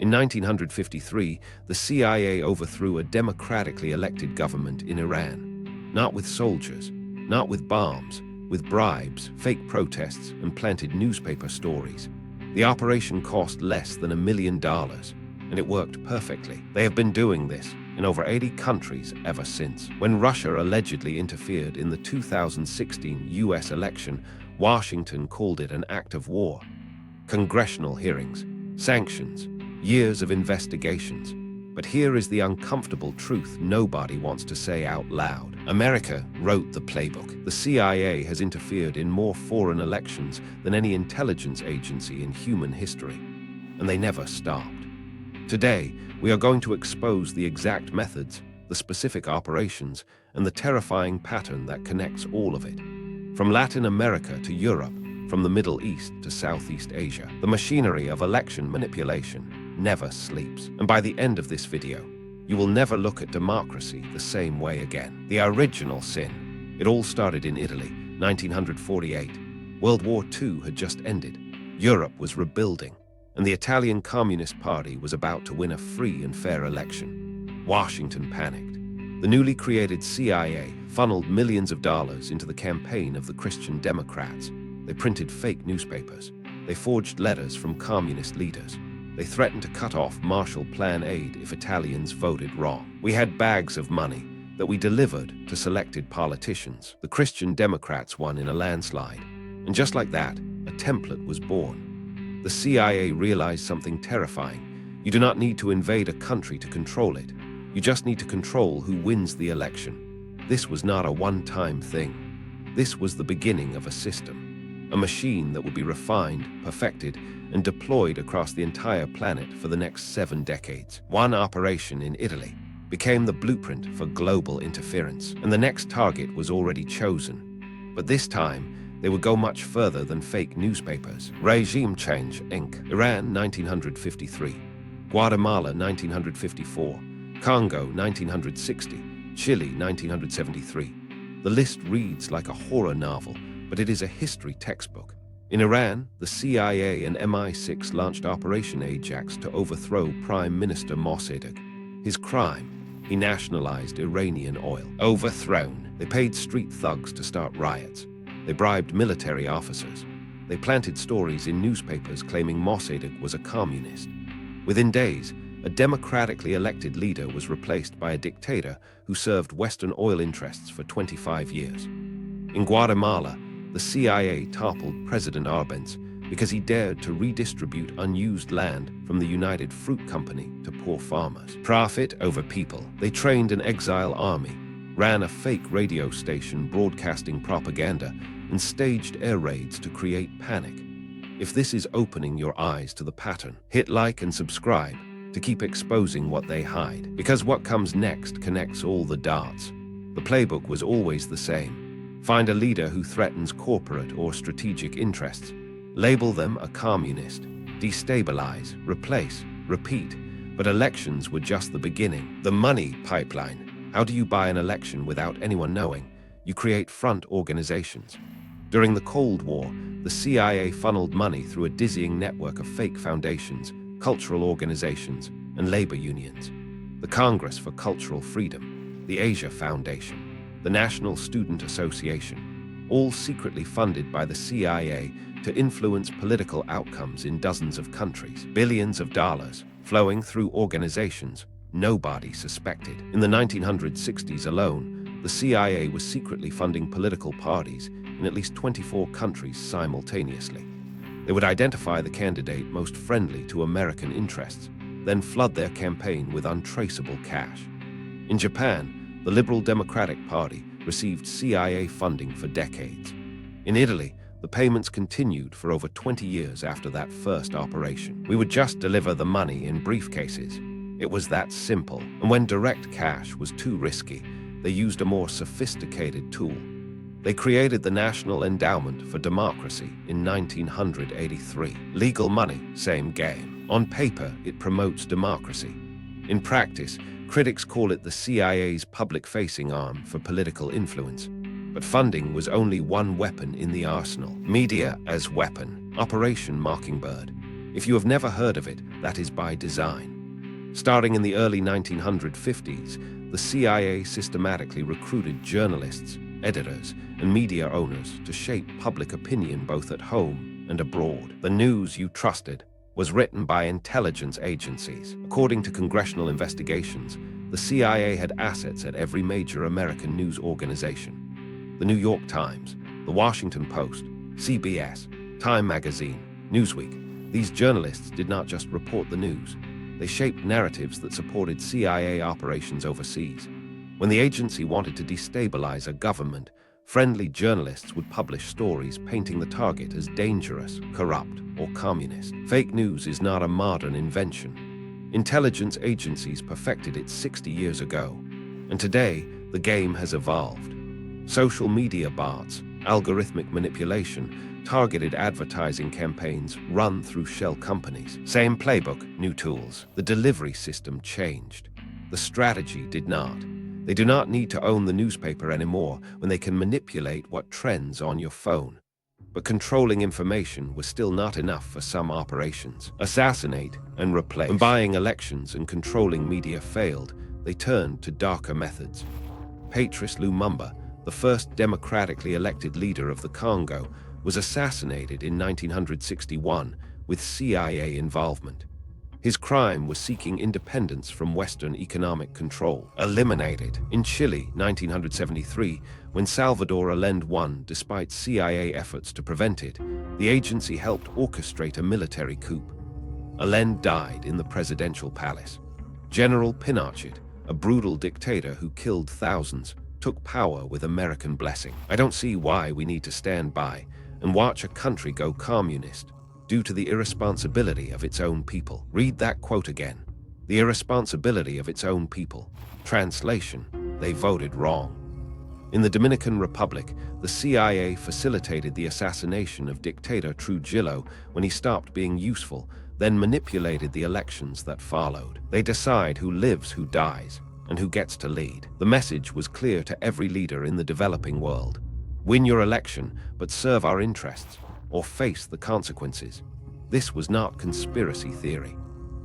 In 1953, the CIA overthrew a democratically elected government in Iran. Not with soldiers, not with bombs, with bribes, fake protests, and planted newspaper stories. The operation cost less than $1 million, and it worked perfectly. They have been doing this in over 80 countries ever since. When Russia allegedly interfered in the 2016 US election, Washington called it an act of war. Congressional hearings, sanctions, years of investigations. But here is the uncomfortable truth nobody wants to say out loud. America wrote the playbook. The CIA has interfered in more foreign elections than any intelligence agency in human history, and they never stopped. Today, we are going to expose the exact methods, the specific operations, and the terrifying pattern that connects all of it. From Latin America to Europe, from the Middle East to Southeast Asia, the machinery of election manipulation never sleeps. And by the end of this video, you will never look at democracy the same way again. The original sin. It all started in Italy, 1948. World War II had just ended. Europe was rebuilding, and the Italian Communist Party was about to win a free and fair election. Washington panicked. The newly created CIA funneled millions of dollars into the campaign of the Christian Democrats. They printed fake newspapers. They forged letters from communist leaders. They threatened to cut off Marshall Plan aid if Italians voted wrong. We had bags of money that we delivered to selected politicians. The Christian Democrats won in a landslide. And just like that, a template was born. The CIA realized something terrifying. You do not need to invade a country to control it. You just need to control who wins the election. This was not a one-time thing. This was the beginning of a system, a machine that would be refined, perfected, and deployed across the entire planet for the next 7 decades. One operation in Italy became the blueprint for global interference, and the next target was already chosen. But this time, they would go much further than fake newspapers. Regime change, Inc. Iran, 1953. Guatemala, 1954. Congo, 1960. Chile, 1973. The list reads like a horror novel, but it is a history textbook. In Iran, the CIA and MI6 launched Operation Ajax to overthrow Prime Minister Mossadegh. His crime? He nationalized Iranian oil. Overthrown. They paid street thugs to start riots. They bribed military officers. They planted stories in newspapers claiming Mossadegh was a communist. Within days, a democratically elected leader was replaced by a dictator who served Western oil interests for 25 years. In Guatemala, the CIA toppled President Arbenz because he dared to redistribute unused land from the United Fruit Company to poor farmers. Profit over people. They trained an exile army, ran a fake radio station broadcasting propaganda, and staged air raids to create panic. If this is opening your eyes to the pattern, hit like and subscribe to keep exposing what they hide, because what comes next connects all the dots. The playbook was always the same. Find a leader who threatens corporate or strategic interests. Label them a communist. Destabilize, replace, repeat. But elections were just the beginning. The money pipeline. How do you buy an election without anyone knowing? You create front organizations. During the Cold War, the CIA funneled money through a dizzying network of fake foundations, cultural organizations, and labor unions. The Congress for Cultural Freedom, the Asia Foundation, the National Student Association, all secretly funded by the CIA to influence political outcomes in dozens of countries. Billions of dollars flowing through organizations nobody suspected. In the 1960s alone, the CIA was secretly funding political parties in at least 24 countries simultaneously. They would identify the candidate most friendly to American interests, then flood their campaign with untraceable cash. In Japan, the Liberal Democratic Party received CIA funding for decades. In Italy, the payments continued for over 20 years after that first operation. We would just deliver the money in briefcases. It was that simple. And when direct cash was too risky, they used a more sophisticated tool. They created the National Endowment for Democracy in 1983. Legal money, same game. On paper, it promotes democracy. In practice, critics call it the CIA's public-facing arm for political influence. But funding was only one weapon in the arsenal. Media as weapon. Operation Mockingbird. If you have never heard of it, that is by design. Starting in the early 1950s, the CIA systematically recruited journalists, editors, and media owners to shape public opinion both at home and abroad. The news you trusted was written by intelligence agencies. According to congressional investigations, the CIA had assets at every major American news organization. The New York Times, the Washington Post, CBS, Time Magazine, Newsweek. These journalists did not just report the news. They shaped narratives that supported CIA operations overseas. When the agency wanted to destabilize a government, friendly journalists would publish stories painting the target as dangerous, corrupt, or communist. Fake news is not a modern invention. Intelligence agencies perfected it 60 years ago, and today the game has evolved. Social media bots, algorithmic manipulation, targeted advertising campaigns run through shell companies. Same playbook, new tools. The delivery system changed. The strategy did not. They do not need to own the newspaper anymore when they can manipulate what trends on your phone. But controlling information was still not enough for some operations. Assassinate and replace. When buying elections and controlling media failed, they turned to darker methods. Patrice Lumumba, the first democratically elected leader of the Congo, was assassinated in 1961 with CIA involvement. His crime was seeking independence from Western economic control. Eliminated. In Chile, 1973, when Salvador Allende won despite CIA efforts to prevent it, the agency helped orchestrate a military coup. Allende died in the presidential palace. General Pinochet, a brutal dictator who killed thousands, took power with American blessing. I don't see why we need to stand by and watch a country go communist due to the irresponsibility of its own people. Read that quote again. The irresponsibility of its own people. Translation: they voted wrong. In the Dominican Republic, the CIA facilitated the assassination of dictator Trujillo when he stopped being useful, then manipulated the elections that followed. They decide who lives, who dies, and who gets to lead. The message was clear to every leader in the developing world. Win your election, but serve our interests, or face the consequences. This was not conspiracy theory.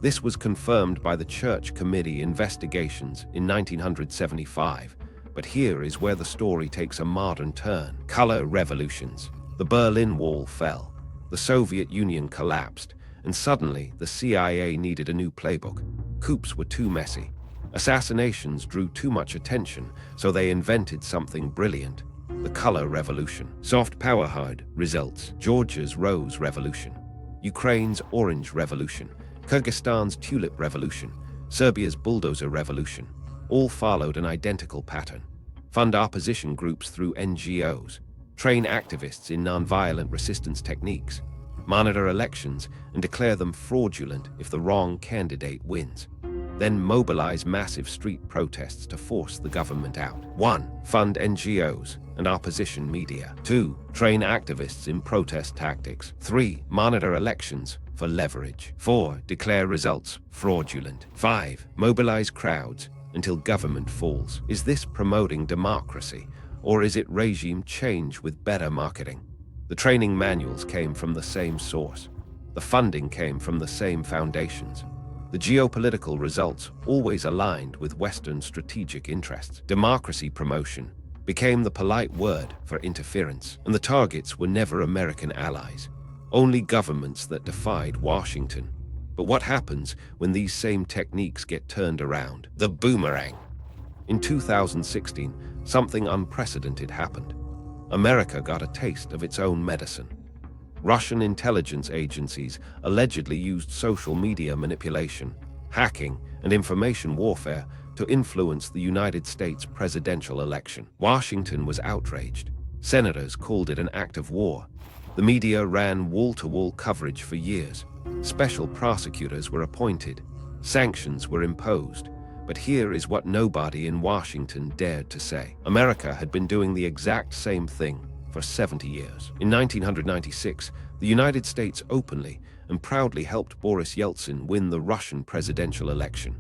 This was confirmed by the Church Committee investigations in 1975. But here is where the story takes a modern turn. Color revolutions. The Berlin Wall fell. The Soviet Union collapsed. And suddenly, the CIA needed a new playbook. Coups were too messy. Assassinations drew too much attention, so they invented something brilliant. The color revolution. Soft power hard results. Georgia's rose revolution. Ukraine's orange revolution. Kyrgyzstan's tulip revolution. Serbia's bulldozer revolution. All followed an identical pattern. Fund opposition groups through NGOs. Train activists in nonviolent resistance techniques. Monitor elections and declare them fraudulent if the wrong candidate wins. Then mobilize massive street protests to force the government out. 1. Fund NGOs and opposition media. 2. Train activists in protest tactics. 3. Monitor elections for leverage. 4. Declare results fraudulent. 5. Mobilize crowds until government falls. Is this promoting democracy, or is it regime change with better marketing? The training manuals came from the same source. The funding came from the same foundations. The geopolitical results always aligned with Western strategic interests. Democracy promotion became the polite word for interference, and the targets were never American allies, only governments that defied Washington. But what happens when these same techniques get turned around? The boomerang. In 2016, something unprecedented happened. America got a taste of its own medicine. Russian intelligence agencies allegedly used social media manipulation, hacking, and information warfare to influence the United States presidential election. Washington was outraged. Senators called it an act of war. The media ran wall-to-wall coverage for years. Special prosecutors were appointed. Sanctions were imposed. But here is what nobody in Washington dared to say. America had been doing the exact same thing for 70 years. In 1996, the United States openly and proudly helped Boris Yeltsin win the Russian presidential election.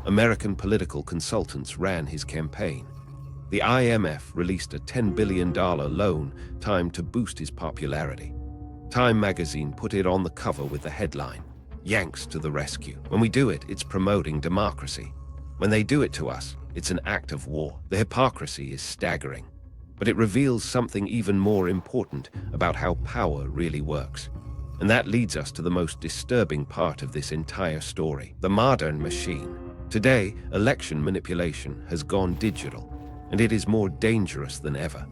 American political consultants ran his campaign. The IMF released a $10 billion loan timed to boost his popularity. Time magazine put it on the cover with the headline, yanks to the rescue. When we do it, it's promoting democracy. When they do it to us, it's an act of war. The hypocrisy is staggering, but it reveals something even more important about how power really works. And that leads us to the most disturbing part of this entire story: the modern machine. Today, election manipulation has gone digital, and it is more dangerous than ever.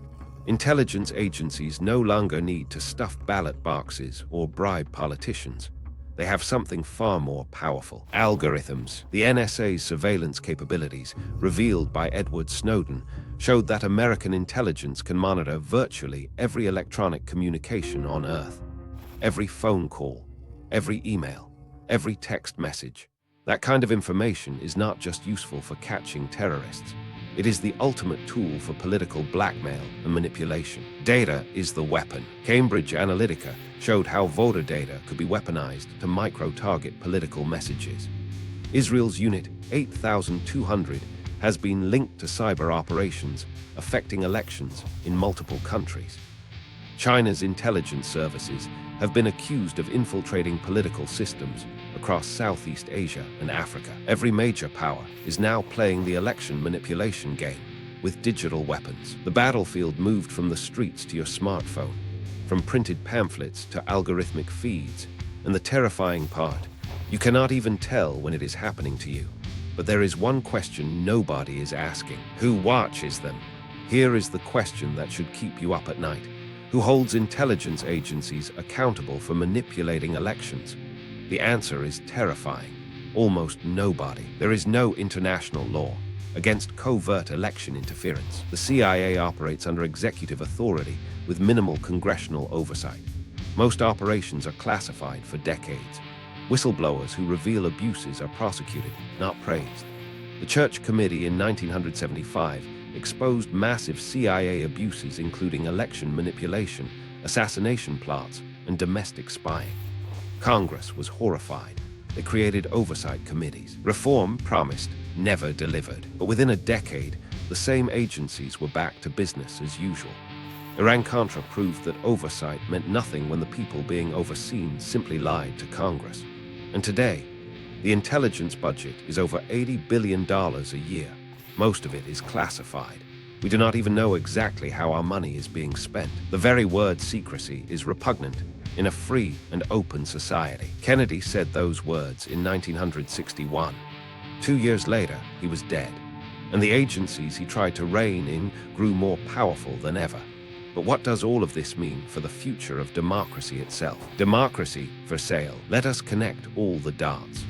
Intelligence agencies no longer need to stuff ballot boxes or bribe politicians. They have something far more powerful: algorithms. The NSA's surveillance capabilities, revealed by Edward Snowden, showed that American intelligence can monitor virtually every electronic communication on Earth. Every phone call, every email, every text message. That kind of information is not just useful for catching terrorists. It is the ultimate tool for political blackmail and manipulation. Data is the weapon. Cambridge Analytica showed how voter data could be weaponized to micro-target political messages. Israel's Unit 8200 has been linked to cyber operations affecting elections in multiple countries. China's intelligence services have been accused of infiltrating political systems across Southeast Asia and Africa. Every major power is now playing the election manipulation game with digital weapons. The battlefield moved from the streets to your smartphone, from printed pamphlets to algorithmic feeds. And the terrifying part, you cannot even tell when it is happening to you. But there is one question nobody is asking: who watches them? Here is the question that should keep you up at night: who holds intelligence agencies accountable for manipulating elections? The answer is terrifying: almost nobody. There is no international law against covert election interference. The CIA operates under executive authority with minimal congressional oversight. Most operations are classified for decades. Whistleblowers who reveal abuses are prosecuted, not praised. The Church Committee in 1975 exposed massive CIA abuses, including election manipulation, assassination plots, and domestic spying. Congress was horrified. They created oversight committees. Reform promised, never delivered. But within a decade, the same agencies were back to business as usual. Iran-Contra proved that oversight meant nothing when the people being overseen simply lied to Congress. And today, the intelligence budget is over $80 billion a year. Most of it is classified. We do not even know exactly how our money is being spent. The very word secrecy is repugnant in a free and open society. Kennedy said those words in 1961. 2 years later, he was dead, and the agencies he tried to rein in grew more powerful than ever. But what does all of this mean for the future of democracy itself? Democracy for sale. Let us connect all the dots.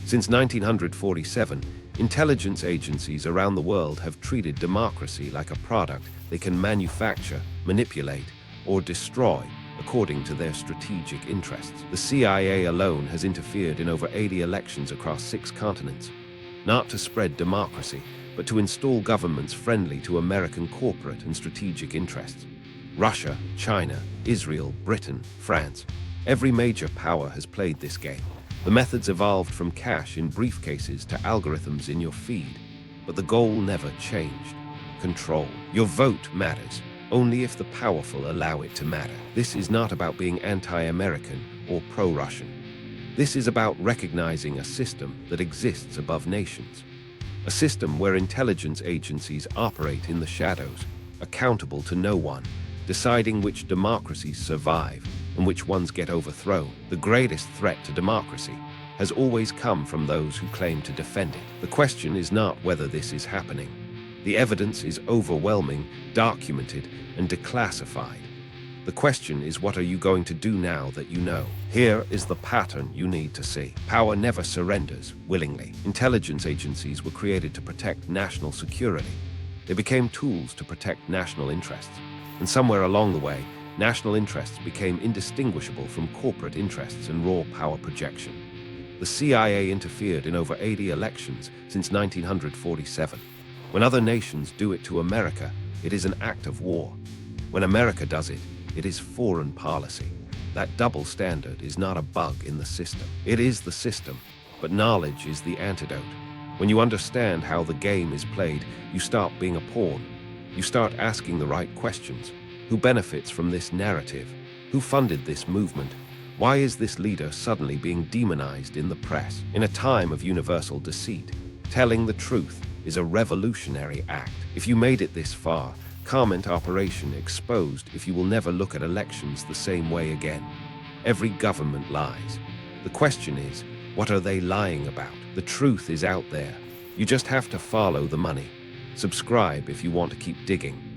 Since 1947, intelligence agencies around the world have treated democracy like a product they can manufacture, manipulate, or destroy according to their strategic interests. The CIA alone has interfered in over 80 elections across 6 continents, not to spread democracy, but to install governments friendly to American corporate and strategic interests. Russia, China, Israel, Britain, France. Every major power has played this game. The methods evolved from cash in briefcases to algorithms in your feed, but the goal never changed: control. Your vote matters only if the powerful allow it to matter. This is not about being anti-American or pro-Russian. This is about recognizing a system that exists above nations. A system where intelligence agencies operate in the shadows, accountable to no one, deciding which democracies survive and which ones get overthrown. The greatest threat to democracy has always come from those who claim to defend it. The question is not whether this is happening. The evidence is overwhelming, documented, and declassified. The question is, what are you going to do now that you know? Here is the pattern you need to see. Power never surrenders willingly. Intelligence agencies were created to protect national security. They became tools to protect national interests. And somewhere along the way, national interests became indistinguishable from corporate interests and raw power projection. The CIA interfered in over 80 elections since 1947. When other nations do it to America, it is an act of war. When America does it, it is foreign policy. That double standard is not a bug in the system. It is the system, but knowledge is the antidote. When you understand how the game is played, you stop being a pawn. You start asking the right questions. Who benefits from this narrative? Who funded this movement? Why is this leader suddenly being demonized in the press in a time of universal deceit? Telling the truth is a revolutionary act. If you made it this far, comment Operation Exposed if you will never look at elections the same way again. Every government lies. The question is, what are they lying about? The truth is out there. You just have to follow the money. Subscribe if you want to keep digging.